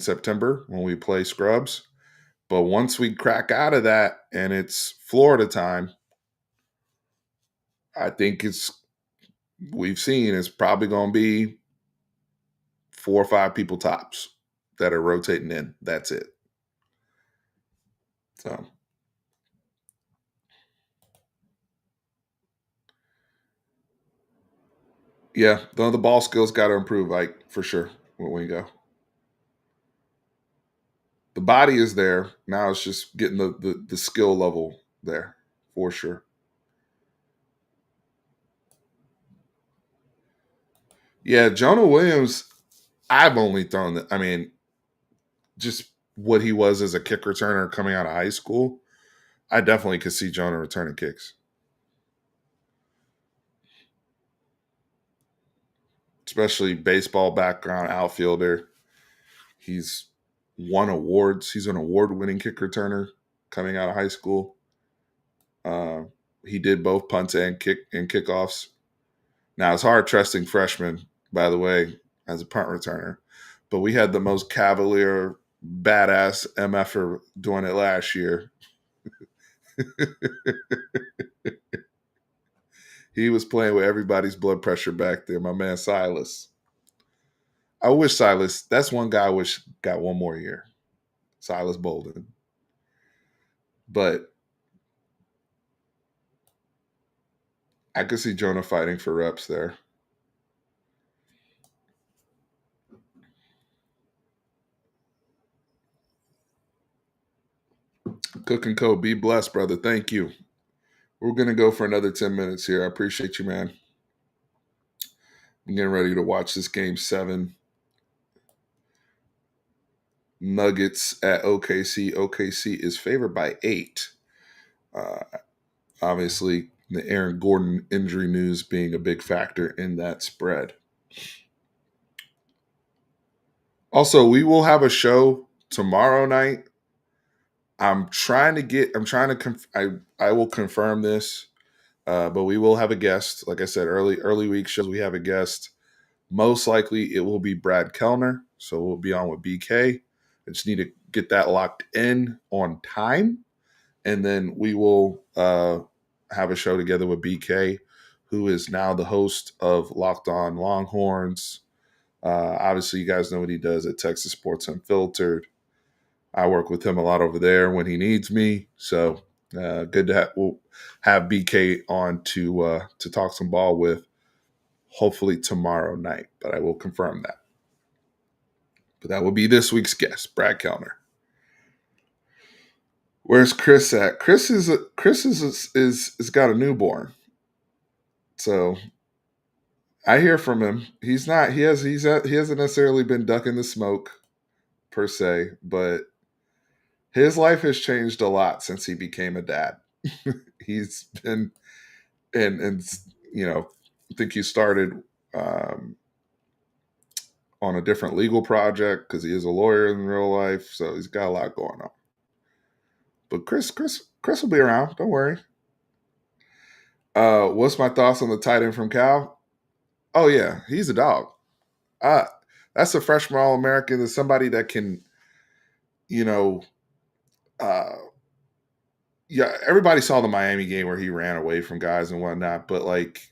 September when we play scrubs. But once we crack out of that and it's Florida time, I think we've seen it's probably going to be 4 or 5 people tops that are rotating in. That's it. So yeah, the ball skills got to improve, like for sure. When we go, the body is there now. It's just getting the skill level there for sure. Yeah, Jonah Williams, I've only thrown I mean, just what he was as a kick returner coming out of high school. I definitely could see Jonah returning kicks, especially baseball background outfielder. He's won awards. He's an award-winning kick returner coming out of high school. Uh, he did both punts and kickoffs. Now it's hard trusting freshmen, by the way, as a punt returner, but we had the most cavalier, badass MFer doing it last year. He was playing with everybody's blood pressure back there. My man Silas. I wish Silas. That's one guy I wish got one more year. Silas Bolden. But I could see Jonah fighting for reps there. Cook and Co. Be blessed, brother. Thank you. We're gonna go for another 10 minutes here. I appreciate you, man. I'm getting ready to watch this game 7. Nuggets at OKC. OKC is favored by 8. Uh, obviously, the Aaron Gordon injury news being a big factor in that spread. Also, we will have a show tomorrow night. I will confirm this, but we will have a guest. Like I said, early week shows, we have a guest. Most likely it will be Brad Kellner. So we'll be on with BK. I just need to get that locked in on time. And then we will have a show together with BK, who is now the host of Locked On Longhorns. Obviously, you guys know what he does at Texas Sports Unfiltered. I work with him a lot over there when he needs me. So good to we'll have BK on to talk some ball with. Hopefully tomorrow night, but I will confirm that. But that will be this week's guest, Brad Kellner. Where's Chris at? Chris is got a newborn, so I hear from him. He's not. He hasn't necessarily been ducking the smoke per se, but his life has changed a lot since he became a dad. He's been and I think he started um, on a different legal project because he is a lawyer in real life, so he's got a lot going on. But Chris will be around. Don't worry. What's my thoughts on the tight end from Cal? Oh yeah, he's a dog. Uh, that's a freshman All American. Is somebody that can, you know, uh, yeah. Everybody saw the Miami game where he ran away from guys and whatnot, but like,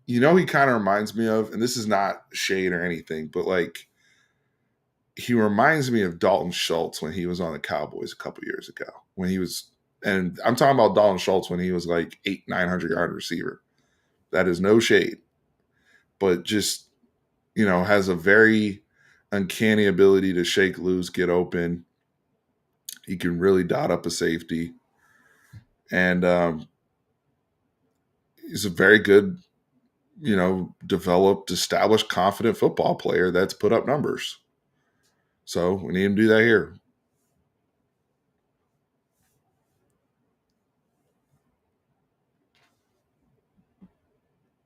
he kind of reminds me of, and this is not shade or anything, but like, he reminds me of Dalton Schultz when he was on the Cowboys a couple years ago. When he was, and I'm talking about Dalton Schultz when he was like 900 yard receiver. That is no shade, but just has a very uncanny ability to shake loose, get open. He can really dot up a safety, and he's a very good, developed, established, confident football player that's put up numbers. So we need him to do that here.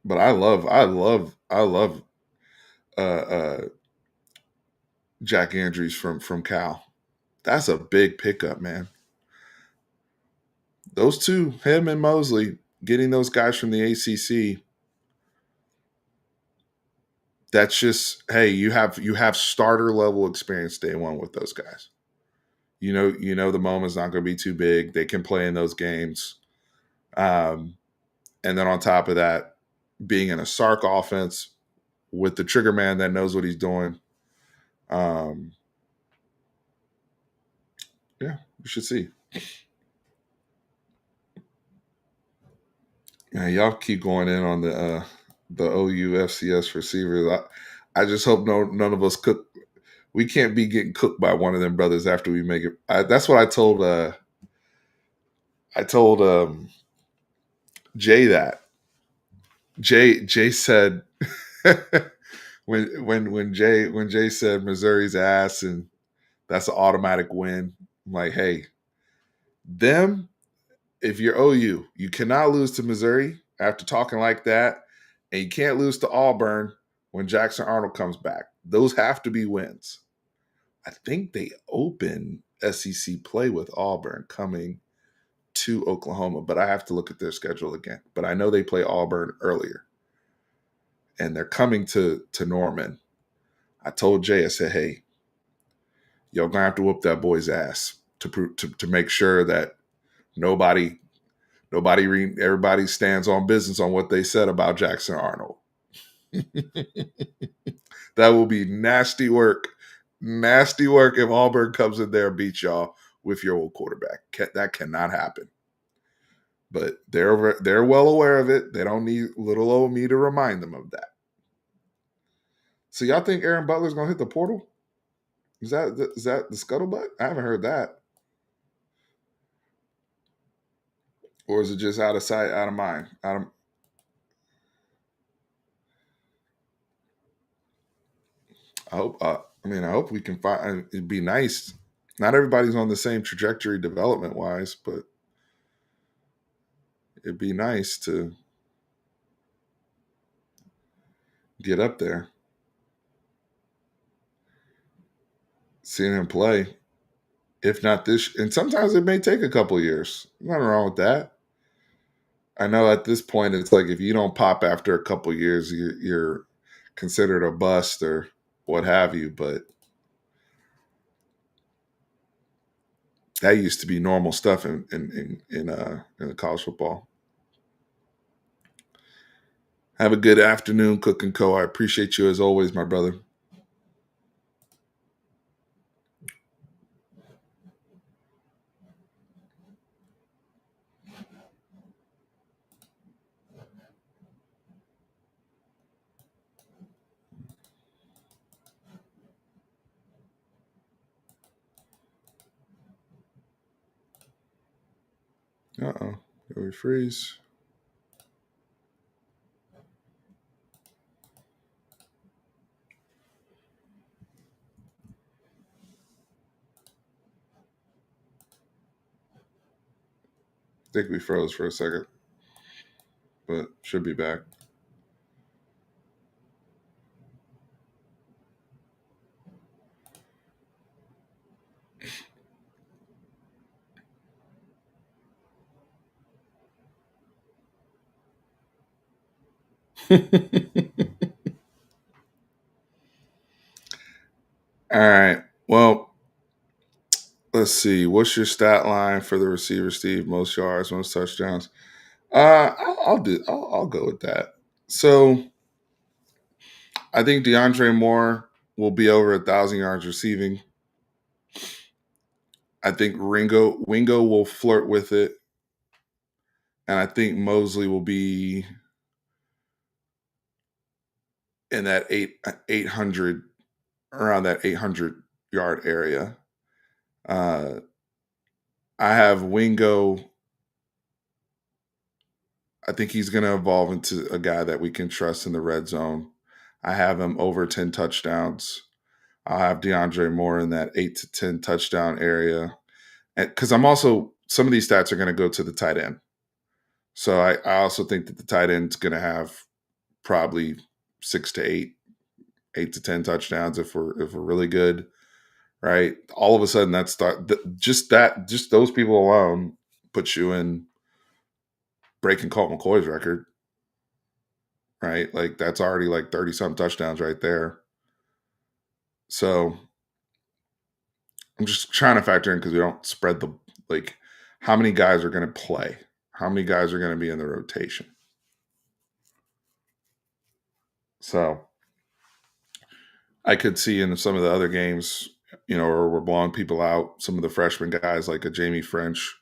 But I love uh, uh, Jack Andrews from Cal. That's a big pickup, man. Those two, him and Mosley, getting those guys from the ACC. That's just, hey, you have starter level experience day one with those guys. You know the moment's not going to be too big. They can play in those games, and then on top of that, being in a Sark offense with the trigger man that knows what he's doing. Um, yeah, we should see. Yeah, y'all keep going in on the OU FCS receivers. I just hope none of us cook. We can't be getting cooked by one of them brothers after we make it. That's what I told. I told Jay that. Jay said when Jay said Missouri's ass and that's an automatic win. I'm like, hey, them, if you're OU, you cannot lose to Missouri after talking like that, and you can't lose to Auburn when Jackson Arnold comes back. Those have to be wins. I think they open SEC play with Auburn coming to Oklahoma, but I have to look at their schedule again. But I know they play Auburn earlier, and they're coming to Norman. I told Jay, I said, hey, y'all gonna have to whoop that boy's ass to make sure that nobody everybody stands on business on what they said about Jackson Arnold. That will be nasty work. Nasty work if Auburn comes in there and beats y'all with your old quarterback. That cannot happen. But they're well aware of it. They don't need little old me to remind them of that. So y'all think Aaron Butler's gonna hit the portal? Is that the scuttlebutt? I haven't heard that. Or is it just out of sight, out of mind? I hope. I hope we can find. It'd be nice. Not everybody's on the same trajectory development wise, but it'd be nice to get up there, seeing him play. If not this, and sometimes it may take a couple years. Nothing wrong with that. I know at this point it's like if you don't pop after a couple years, you're considered a bust or what have you. But that used to be normal stuff in college football. Have a good afternoon, Cook and Co. I appreciate you as always, my brother. Uh-oh. Did we freeze? I think we froze for a second, but should be back. All right. Well, let's see. What's your stat line for the receiver, Steve? Most yards, most touchdowns. I'll go with that. So I think DeAndre Moore will be over 1,000 yards receiving. I think Wingo will flirt with it, and I think Mosley will be in that 800 around that 800-yard area. Uh, I have Wingo. I think he's going to evolve into a guy that we can trust in the red zone. I have him over 10 touchdowns. I'll have DeAndre Moore in that 8 to 10 touchdown area. Because I'm also, some of these stats are going to go to the tight end. So I also think that the tight end's going to have probably 6 to 8 to 10 touchdowns if we're really good, right? All of a sudden, just those people alone puts you in breaking Colt McCoy's record, right? Like that's already like 30 some touchdowns right there. So I'm just trying to factor in because we don't spread the like how many guys are going to play, how many guys are going to be in the rotation. So I could see in some of the other games, or we're blowing people out. Some of the freshman guys like a Jamie French,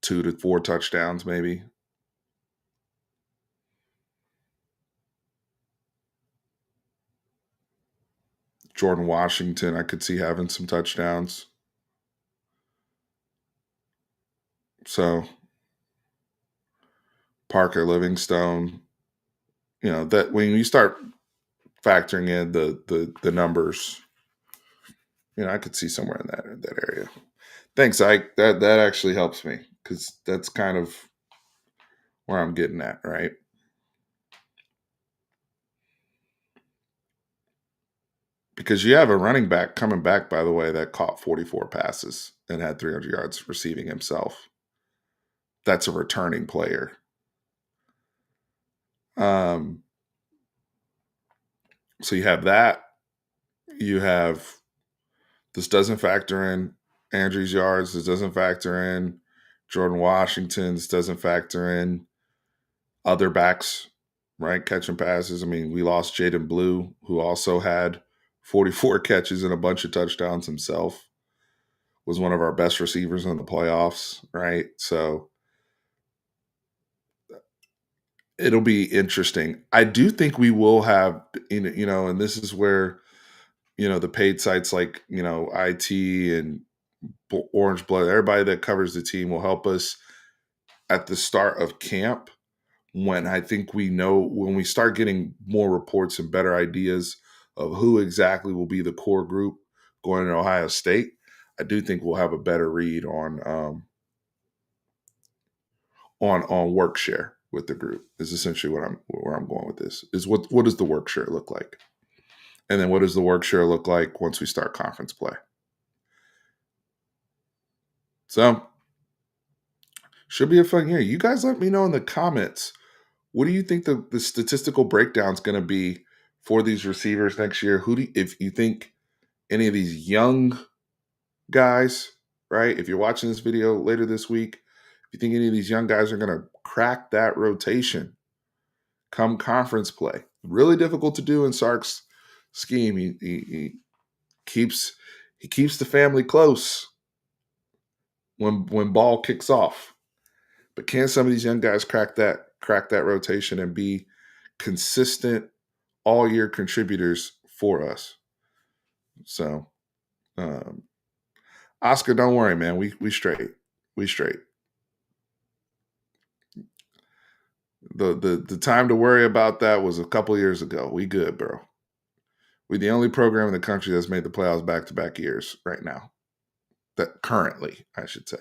2 to 4 touchdowns maybe. Jordan Washington, I could see having some touchdowns. So Parker Livingstone, that when you start factoring in the numbers. I could see somewhere in that area. Thanks, Ike. That actually helps me because that's kind of where I'm getting at, right? Because you have a running back coming back, by the way, that caught 44 passes and had 300 yards receiving himself. That's a returning player. Um, so you have that. You have this doesn't factor in Andrew's yards. This doesn't factor in Jordan Washington. This doesn't factor in other backs, right? Catching passes. I mean, we lost Jaden Blue, who also had 44 catches and a bunch of touchdowns himself. Was one of our best receivers in the playoffs, right? So it'll be interesting. I do think we will have, and this is where, the paid sites like, IT and Orange Blood, everybody that covers the team will help us at the start of camp when I think when we start getting more reports and better ideas of who exactly will be the core group going to Ohio State. I do think we'll have a better read on work share with the group. Is essentially where I'm going with this. Is what does the work share look like, and then what does the work share look like once we start conference play? So should be a fun year. You guys let me know in the comments. What do you think the statistical breakdown is going to be for these receivers next year? If you think any of these young guys, right? If you're watching this video later this week, if you think any of these young guys are going to crack that rotation come conference play, really difficult to do in Sark's scheme. He keeps the family close when ball kicks off. But can some of these young guys crack that rotation and be consistent all year contributors for us? So, Oscar, don't worry, man. We straight. We straight. The time to worry about that was a couple years ago. We good, bro. We're the only program in the country that's made the playoffs back to back years right now. That currently, I should say.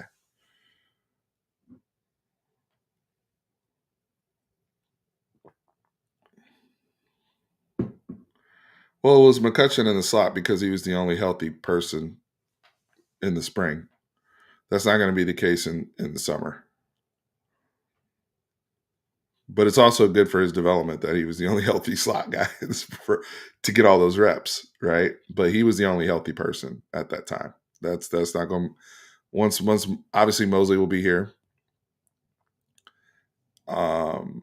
Well, it was McCutcheon in the slot because he was the only healthy person in the spring. That's not going to be the case in the summer. But it's also good for his development that he was the only healthy slot guy to get all those reps, right? But he was the only healthy person at that time. That's not going. Once obviously Mosley will be here, and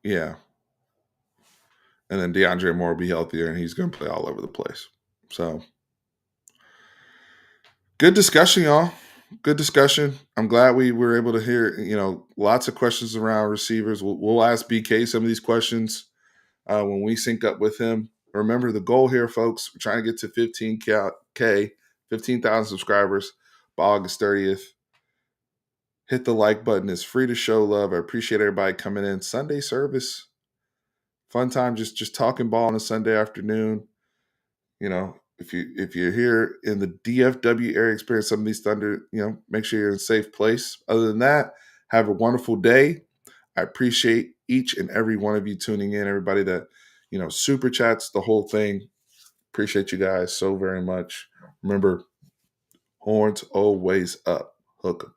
yeah, and then DeAndre Moore will be healthier, and he's going to play all over the place. So good discussion, y'all. Good discussion. I'm glad we were able to hear, lots of questions around receivers. We'll ask BK some of these questions when we sync up with him. Remember the goal here, folks. We're trying to get to 15K, 15,000 subscribers by August 30th. Hit the like button. It's free to show love. I appreciate everybody coming in. Sunday service. Fun time just talking ball on a Sunday afternoon. If you're here in the DFW area, experience some of these thunder, make sure you're in a safe place. Other than that, have a wonderful day. I appreciate each and every one of you tuning in. Everybody that, super chats, the whole thing. Appreciate you guys so very much. Remember, horns always up. Hook 'em.